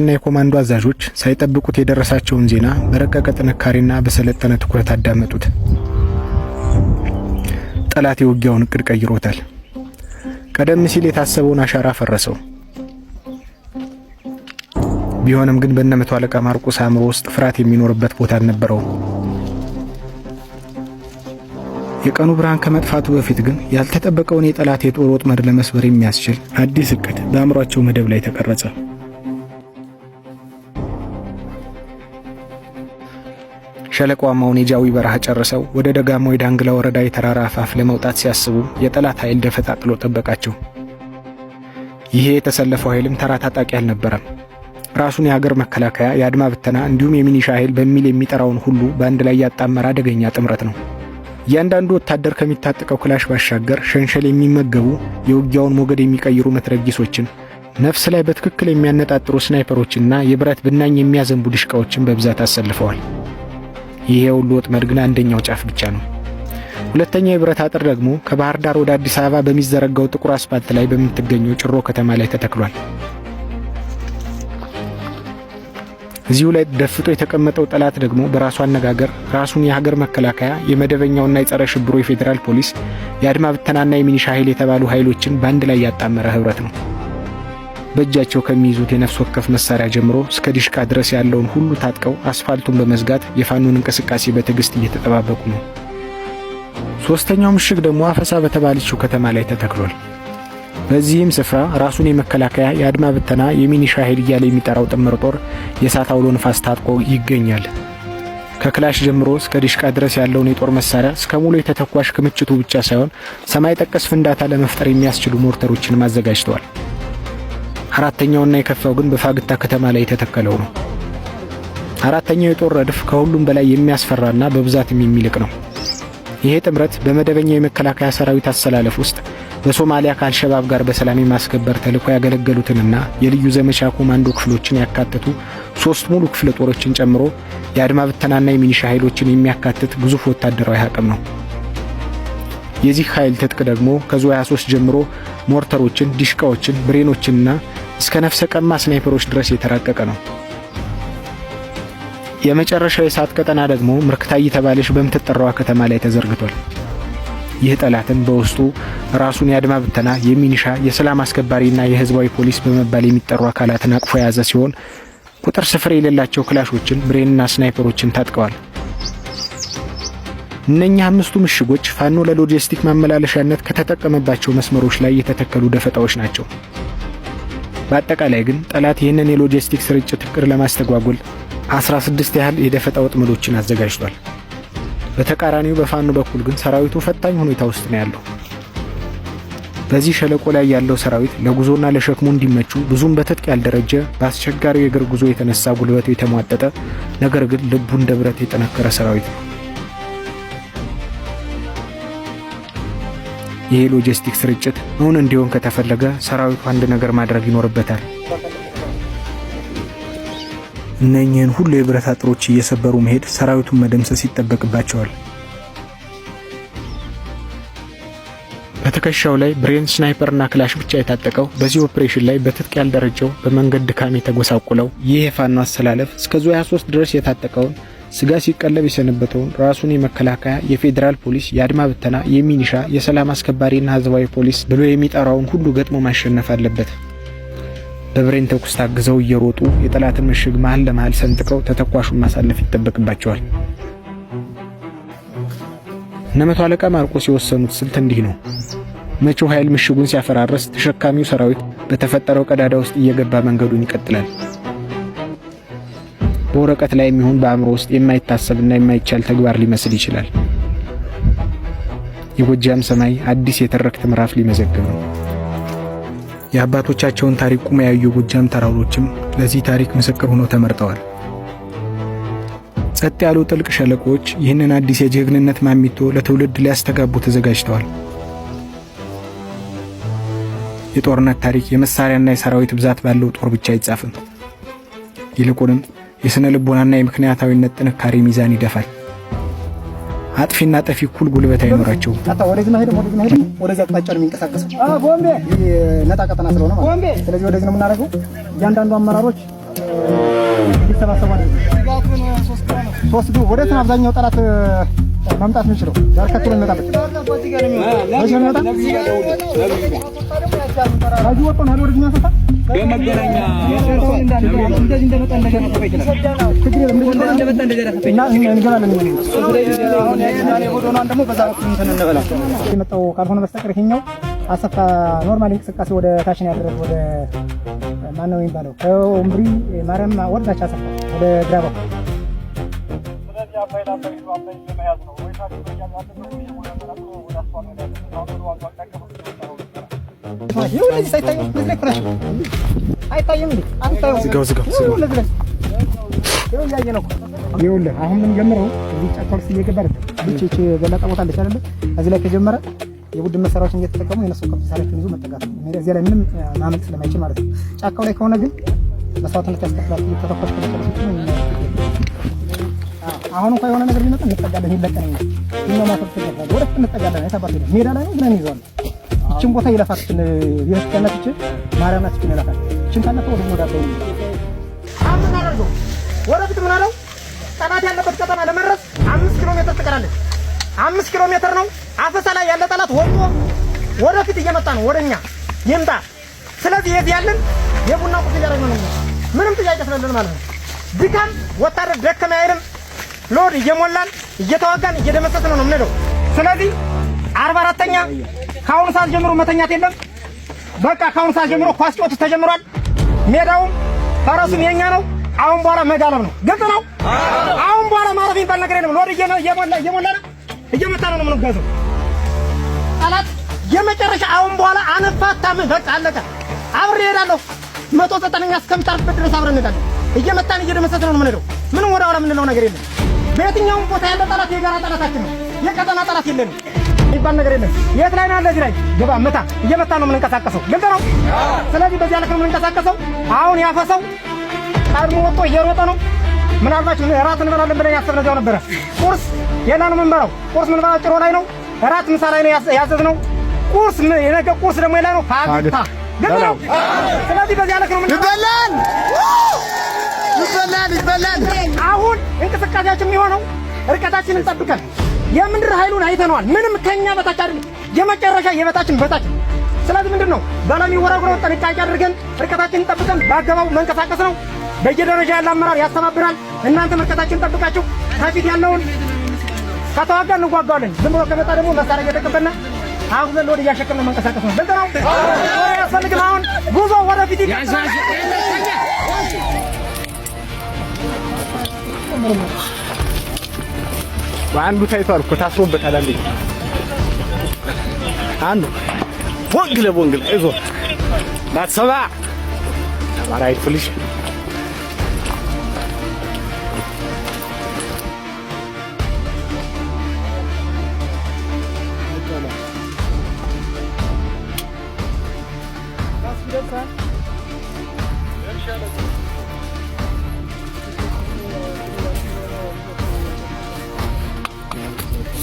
እና የኮማንዶ አዛዦች ሳይጠብቁት የደረሳቸውን ዜና በረቀቀ ጥንካሬና በሰለጠነ ትኩረት አዳመጡት። ጠላት የውጊያውን እቅድ ቀይሮታል። ቀደም ሲል የታሰበውን አሻራ ፈረሰው። ቢሆንም ግን በእነመቶ አለቃ ማርቆስ አእምሮ ውስጥ ፍርሃት የሚኖርበት ቦታ አልነበረውም። የቀኑ ብርሃን ከመጥፋቱ በፊት ግን ያልተጠበቀውን የጠላት የጦር ወጥመድ ለመስበር የሚያስችል አዲስ እቅድ በአእምሯቸው መደብ ላይ ተቀረጸ። ሸለቋማውን የጃዊ በረሃ ጨርሰው ወደ ደጋማው የዳንግላ ወረዳ የተራራ አፋፍ ለመውጣት ሲያስቡ የጠላት ኃይል ደፈጣ ጥሎ ጠበቃቸው። ይሄ የተሰለፈው ኃይልም ተራ ታጣቂ አልነበረም። ራሱን የሀገር መከላከያ፣ የአድማ ብተና እንዲሁም የሚኒሻ ኃይል በሚል የሚጠራውን ሁሉ በአንድ ላይ ያጣመረ አደገኛ ጥምረት ነው። እያንዳንዱ ወታደር ከሚታጠቀው ክላሽ ባሻገር ሸንሸል የሚመገቡ የውጊያውን ሞገድ የሚቀይሩ መትረጊሶችን፣ ነፍስ ላይ በትክክል የሚያነጣጥሩ ስናይፐሮችንና የብረት ብናኝ የሚያዘንቡ ድሽቃዎችን በብዛት አሰልፈዋል። ይሄ ሁሉ ወጥመድ ግን አንደኛው ጫፍ ብቻ ነው። ሁለተኛው የብረት አጥር ደግሞ ከባህር ዳር ወደ አዲስ አበባ በሚዘረጋው ጥቁር አስፓልት ላይ በምትገኘው ጭሮ ከተማ ላይ ተተክሏል። እዚሁ ላይ ደፍጦ የተቀመጠው ጠላት ደግሞ በራሱ አነጋገር ራሱን የሀገር መከላከያ፣ የመደበኛውና የጸረ ሽብሩ የፌዴራል ፖሊስ፣ የአድማ ብተናና የሚኒሻ ኃይል የተባሉ ኃይሎችን በአንድ ላይ ያጣመረ ህብረት ነው። በእጃቸው ከሚይዙት የነፍስ ወከፍ መሳሪያ ጀምሮ እስከ ዲሽቃ ድረስ ያለውን ሁሉ ታጥቀው አስፋልቱን በመዝጋት የፋኖን እንቅስቃሴ በትዕግስት እየተጠባበቁ ነው። ሶስተኛው ምሽግ ደግሞ አፈሳ በተባለችው ከተማ ላይ ተተክሏል። በዚህም ስፍራ ራሱን የመከላከያ፣ የአድማ ብተና፣ የሚኒሻ ኃይል እያለ የሚጠራው ጥምር ጦር የእሳት አውሎ ንፋስ ታጥቆ ይገኛል። ከክላሽ ጀምሮ እስከ ዲሽቃ ድረስ ያለውን የጦር መሳሪያ እስከ ሙሉ የተተኳሽ ክምችቱ ብቻ ሳይሆን ሰማይ ጠቀስ ፍንዳታ ለመፍጠር የሚያስችሉ ሞርተሮችን አዘጋጅተዋል። አራተኛውና የከፋው ግን በፋግታ ከተማ ላይ የተተከለው ነው። አራተኛው የጦር ረድፍ ከሁሉም በላይ የሚያስፈራና በብዛትም የሚልቅ ነው። ይሄ ጥምረት በመደበኛው የመከላከያ ሰራዊት አሰላለፍ ውስጥ በሶማሊያ ከአልሸባብ ጋር በሰላም የማስከበር ተልዕኮ ያገለገሉትንና የልዩ ዘመቻ ኮማንዶ ክፍሎችን ያካተቱ 3 ሙሉ ክፍለ ጦሮችን ጨምሮ የአድማ ብተናና የሚኒሻ ኃይሎችን የሚያካትት ግዙፍ ወታደራዊ አቅም ነው። የዚህ ኃይል ትጥቅ ደግሞ ከዙ 23 ጀምሮ ሞርተሮችን፣ ዲሽቃዎችን፣ ብሬኖችንና እስከ ነፍሰ ቀማ ስናይፐሮች ድረስ የተራቀቀ ነው። የመጨረሻው የእሳት ቀጠና ደግሞ ምርክታይ የተባለች በምትጠራዋ ከተማ ላይ ተዘርግቷል። ይህ ጠላትን በውስጡ ራሱን የአድማ ብተና፣ የሚኒሻ፣ የሰላም አስከባሪና የህዝባዊ ፖሊስ በመባል የሚጠሩ አካላትን አቅፎ የያዘ ሲሆን ቁጥር ስፍር የሌላቸው ክላሾችን፣ ብሬንና ስናይፐሮችን ታጥቀዋል። እነኚህ 5ቱ ምሽጎች ፋኖ ለሎጂስቲክ ማመላለሻነት ከተጠቀመባቸው መስመሮች ላይ የተተከሉ ደፈጣዎች ናቸው። በአጠቃላይ ግን ጠላት ይህንን የሎጂስቲክ ስርጭት እቅድ ለማስተጓጎል 16 ያህል የደፈጣ ወጥመዶችን አዘጋጅቷል። በተቃራኒው በፋኖ በኩል ግን ሰራዊቱ ፈታኝ ሁኔታ ውስጥ ነው ያለው። በዚህ ሸለቆ ላይ ያለው ሰራዊት ለጉዞና ለሸክሙ እንዲመቹ ብዙም በትጥቅ ያልደረጀ፣ በአስቸጋሪው የእግር ጉዞ የተነሳ ጉልበቱ የተሟጠጠ፣ ነገር ግን ልቡ እንደ ብረት የጠነከረ ሰራዊት ነው። ይህ ሎጂስቲክ ስርጭት እውን እንዲሆን ከተፈለገ ሰራዊቱ አንድ ነገር ማድረግ ይኖርበታል። እነኚህን ሁሉ የብረት አጥሮች እየሰበሩ መሄድ፣ ሰራዊቱን መደምሰስ ይጠበቅባቸዋል። በትከሻው ላይ ብሬን፣ ስናይፐርና ክላሽ ብቻ የታጠቀው በዚህ ኦፕሬሽን ላይ በትጥቅ ያልደረጀው፣ በመንገድ ድካም የተጎሳቁለው ይህ የፋኖ አሰላለፍ እስከ ዙ 23 ድረስ የታጠቀውን ስጋ ሲቀለብ የሰነበተውን ራሱን የመከላከያ፣ የፌዴራል ፖሊስ፣ የአድማ ብተና፣ የሚኒሻ፣ የሰላም አስከባሪና ህዝባዊ ፖሊስ ብሎ የሚጠራውን ሁሉ ገጥሞ ማሸነፍ አለበት። በብሬን ተኩስ ታግዘው እየሮጡ የጠላትን ምሽግ መሃል ለመሃል ሰንጥቀው ተተኳሹን ማሳለፍ ይጠበቅባቸዋል። እነመቶ አለቃ ማርቆስ የወሰኑት ስልት እንዲህ ነው። መቼው ኃይል ምሽጉን ሲያፈራረስ ተሸካሚው ሰራዊት በተፈጠረው ቀዳዳ ውስጥ እየገባ መንገዱን ይቀጥላል። በወረቀት ላይ የሚሆን በአእምሮ ውስጥ የማይታሰብና የማይቻል ተግባር ሊመስል ይችላል። የጎጃም ሰማይ አዲስ የተረክት ምዕራፍ ሊመዘግብ ነው። የአባቶቻቸውን ታሪክ ቁመው ያዩ ጎጃም ተራሮችም ለዚህ ታሪክ ምስክር ሆነው ተመርጠዋል። ጸጥ ያሉ ጥልቅ ሸለቆች ይህንን አዲስ የጀግንነት ማሚቶ ለትውልድ ሊያስተጋቡ ተዘጋጅተዋል። የጦርነት ታሪክ የመሳሪያና የሰራዊት ብዛት ባለው ጦር ብቻ አይጻፍም። ይልቁንም የስነ ልቦናና የምክንያታዊነት ጥንካሬ ሚዛን ይደፋል። አጥፊና ጠፊ እኩል ጉልበት አይኖራቸውም። ወደዚህ ማሄድ ወደዚህ አቅጣጫ ነው የሚንቀሳቀሰው። ቦምቤ ነጣ ቀጠና ስለሆነ ማለት። ስለዚህ ወደዚህ ነው የምናደርገው። እያንዳንዱ አመራሮች እንዲሰባሰቡ አድርገው። ሶስት ግቡ። ወዴት ነው አብዛኛው ጠላት መምጣት የሚችለው? ዳር ከትሎ የሚመጣበት ከዚህ ወጥቶ ነው ወደ ድኛፈታ በመገናኛ እንደዚህ እንደመጣ እንደገና ተፈይተናል። ችግር የለም እንደመጣ እንደገና ተፈይተናል። እንገባለን። ወዶናን ደግሞ በዛ እንትን እንበላ የመጣው ካልሆነ በስተቀር ይሄኛው አሰፋ ኖርማል እንቅስቃሴ ወደ ታች ነው ያደረገው። ወደ ማን ነው የሚባለው? ከኡምብሪ ማርያም ወደታች አሰፋ ወደ ግራ በኩል ይኸውልህ አሁን ምን ጀምረው እዚህ ጫካ ውስጥ እየገባ ብቻ ገላጣ ቦታ አለች አይደል? እዚህ ላይ ከጀመረ የቡድን መሳሪያዎችን እየተጠቀሙ የነሱ ከፍ ሳለች ይዞ መጠጋት ነው። እዚህ ላይ ምንም ማመልጥ ስለማይችል ማለት ነው። ጫካው ላይ ከሆነ ግን መስዋዕትነት ያስከፍላል። ተተኮስ አሁን እንኳን የሆነ ነገር ቢመጣ እንጠጋለን። ይለቀነኝ ነው ማፈት ተገባለ ወደ እንጠጋለን። አይታባቱ ሜዳ ላይ ነው ብለን ይዟል። እቺን ቦታ ይለፋችን የህክምናት እቺ ማርያም ናት። እቺን ይለፋል። እቺን ካለፈ ወደ ሞዳለው አሁን አደረገው ወደፊት ምን አለው? ጠላት ያለበት ከተማ ለመድረስ 5 ኪሎ ሜትር ትቀራለች። 5 ኪሎ ሜትር ነው። አፈሳ ላይ ያለ ጠላት ወጥቶ ወደፊት እየመጣ ነው ወደኛ ይምጣ። ስለዚህ የዚህ ያለን የቡና ቁጥ እያደረግን ነው። ምንም ጥያቄ ስለሌለን ማለት ነው። ድካም ወታደር ደከመ አይልም። ሎድ እየሞላን እየተዋጋን እየደመሰስን ነው የምንሄደው። ስለዚህ 44ኛ ከአሁኑ ሰዓት ጀምሮ መተኛት የለም። በቃ ከአሁኑ ሰዓት ጀምሮ ኳስ ጨዋታ ተጀምሯል። ሜዳውም ፈረሱም የኛ ነው። አሁን በኋላ መጋለብ ነው። ግልጽ ነው። አሁን በኋላ ማረፍ የሚባል ነገር የለም። ሎድ እየሞላን እየመጣን ነው የምንጓዘው። ጠላት የመጨረሻ አሁን በኋላ አንፋታም። በቃ አለቀ። አብሬ እሄዳለሁ 190ኛ እስከምታርፍበት ድረስ አብረን እንሄዳለን። እየመጣን እየደመሰስን ነው የምንሄደው። ምንም ወደ ኋላ የምንለው ነገር የለም። በየትኛውም ቦታ ያለ ጠላት የጋራ ጠላታችን ነው። የቀጠና ጠላት የለንም የሚባል ነገር የለም። የት ላይ ነው ያለ? እዚህ ላይ ግባ መታ እየመጣን ነው የምንንቀሳቀሰው። ግልጽ ነው። ስለዚህ በዚህ ልክ ነው የምንንቀሳቀሰው። አሁን ያፈሰው ቀድሞ ወጥቶ እየሮጠ ነው። ምናልባት እራት እንበላለን ብለን ያሰብነው እዚያው ነበረ። ቁርስ የላ ነው የምንበላው። ቁርስ ምንበላው ጭሮ ላይ ነው። እራት ምሳ ላይ ነው ያዘዝነው። ቁርስ የነገ ቁርስ ደግሞ የላ ነው ፋግታ። ግልጽ ነው። ስለዚህ በዚህ ልክ ነው ይበላል። አሁን እንቅስቃሴያችን የሚሆነው ርቀታችንን ጠብቀን የምድር ኃይሉን አይተነዋል። ምንም ከኛ በታች አይደለም። የመጨረሻ የበታችን በታች። ስለዚህ ምንድነው በላሚ ወራጉራው ጥንቃቄ አድርገን ርቀታችንን ጠብቀን በአገባቡ መንቀሳቀስ ነው። በየደረጃ ያለ አመራር ያስተባብራል። እናንተ ርቀታችንን ጠብቃችሁ ከፊት ያለውን ከተዋጋ እንጓጓለን። ዝም ብሎ ከመጣ ደግሞ መሳሪያ እየተቀበልና አሁን ዘሎ ወደ ያሸከመ መንቀሳቀስ ነው። ግልጽ ነው። ያስፈልግም አሁን ጉዞ ወደፊት ይቀጥላል። በአንዱ ታይቷል እኮ ታስሮበታል። አንዱ ወንግለ እዞ ዳትሰባ አማራይ ፖሊስ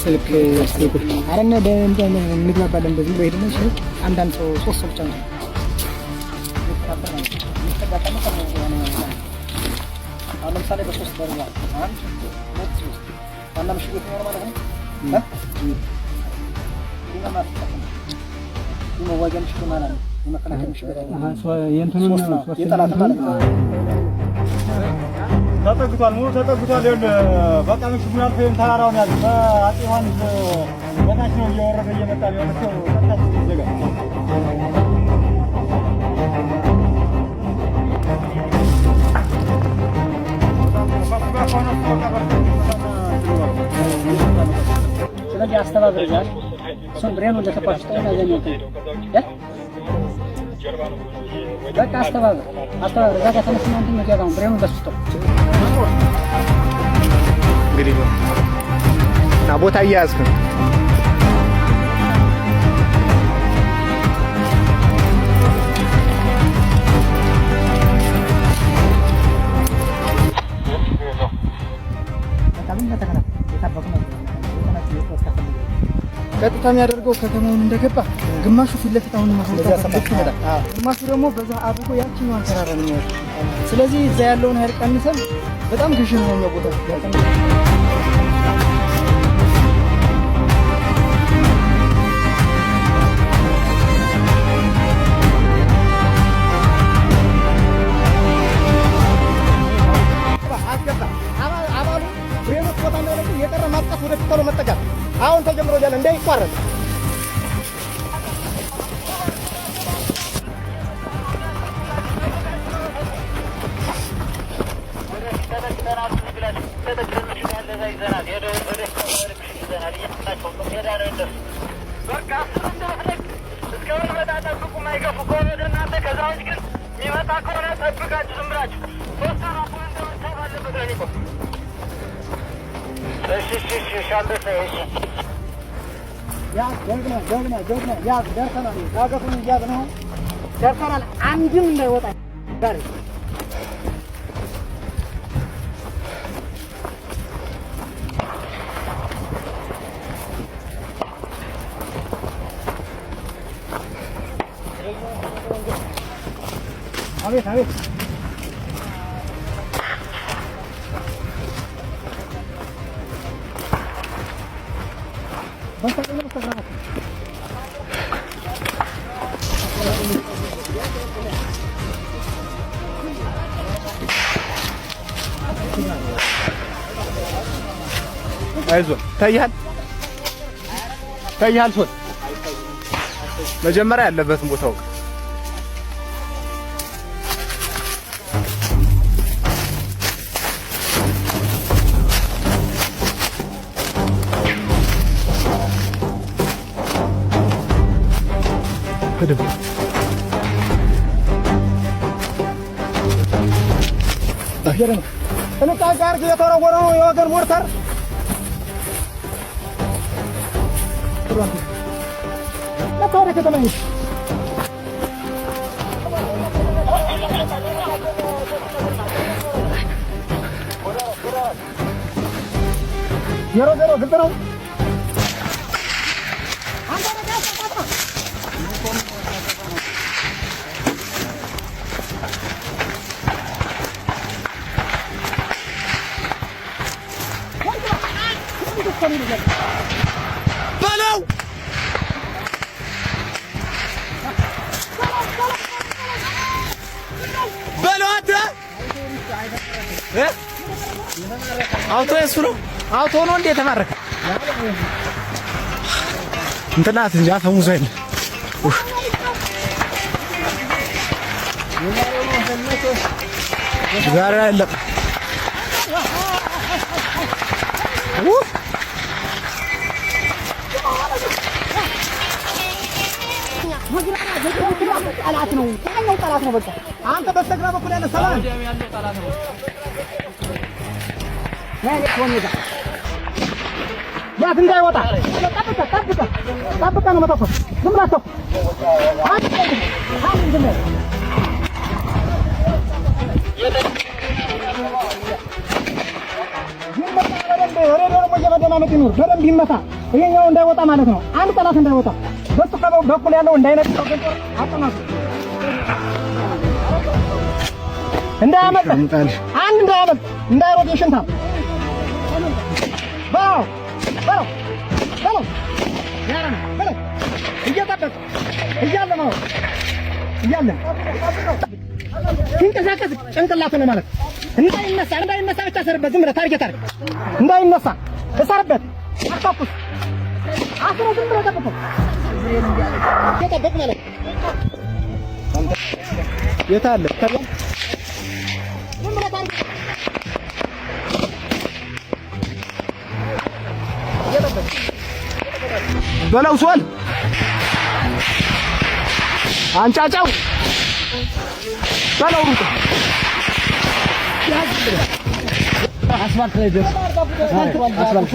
ስልክ አረነ እንግባባለን። በዚህ ወይ ደግሞ አንዳንድ ሰው 3 ሰው ብቻ ነው ለምሳሌ በ3 ደረጃ 1 2 3 ዋና ምሽግ ነው ማለት ነው። መዋጃ ምሽግ ማለት ነው። የመከላከያ ምሽግ የጠላት ማለት ነው። ተጠግቷል። ሙሉ ተጠግቷል። በቃ ምሽጉን አልፎ ተራራውን ያዘ። በአፄ ዮሐንስ በታች ነው እየወረደ እየመጣ ነው ሰው ታች ይዘጋ ስለዚህ አስተባብረናል። ብሬኑ ለተቋጭቶ ያገኘው በቃ አስተባብረ እዛ ጋር ተነስና እንትን ነው ብሬኑ ደስቶ እንግዲህ እና ቦታ እያያዝክ ነው። ቀጥታ የሚያደርገው ከተማውን እንደገባ ግማሹ ፊት ለፊት አሁን ማስወጣት ይችላል። ግማሹ ደግሞ በዛ አድርጎ ያቺኛዋን ተራራ ነው የሚወጣው። ስለዚህ እዛ ያለውን ኃይል ቀንሰን በጣም ግሽን ነው ቦታ አሁን ተጀምሮ ያለ እንዳይቋረጥ ያ ደርሰናል። ዳገቱን እያዝን ነው ደርሰናል። አንድም እንዳይወጣ ዛሬ አቤት አቤት አይዞህ ታያል ሶል መጀመሪያ ያለበትን ቦታው ከደብ አየረን ጥንቃቄ አድርግ። የተወረወረ ነው የወገን ሞርተር ለካወደ ከተማኝ ዜሮ ግብ ነው። በለው አንተ አውቶ እሱ ነው አውቶ ነው እንዴ ተማረከ እንትናት እንጂ አፈሙዝ አይደል ዛሬ አይደለም ጠላት ነው። ታኛው ጠላት ነው። በቃ አንተ በስተግራ በኩል ያለ ሰላም ያለው ጠላት ነው። ያኔ ኮኔጋ ያት እንዳይወጣ ጠብቀ ነው መተኮስ። ዝም ብላ ተኩስ። አንተ ዝም ብላ በደንብ ይመታ። ይሄኛው እንዳይወጣ ማለት ነው። አንድ ጠላት እንዳይወጣ በሱ በኩል ያለው እንዳይነጥቅ አጥናቱ እንዳያመልጥ አንድ እንዳያመልጥ እንዳይሮጥ ይሽንታ ባው ያረና በለው እየጠበቀ እያለ ነው እያለ ሲንቀሳቀስ ጭንቅላቱ ነው ማለት እንዳይነሳ ብቻ ሰርበት። ዝም ብለህ ታርጌት አድርግ እንዳይነሳ እሰርበት። አታኩስ አስሮ ዝም ብለህ ጠብቀው እየጠበቅ ማለት የት አለ ዝም ብለህ ታርጌት እየጠበቅ በለው ሶል አንጫጫው በለው ሩጥ አስፋልት ላይ ደርስ አስፋልት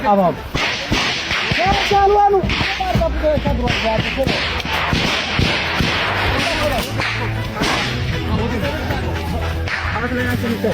አባብ ያቻሉ አመት ላይ ናቸው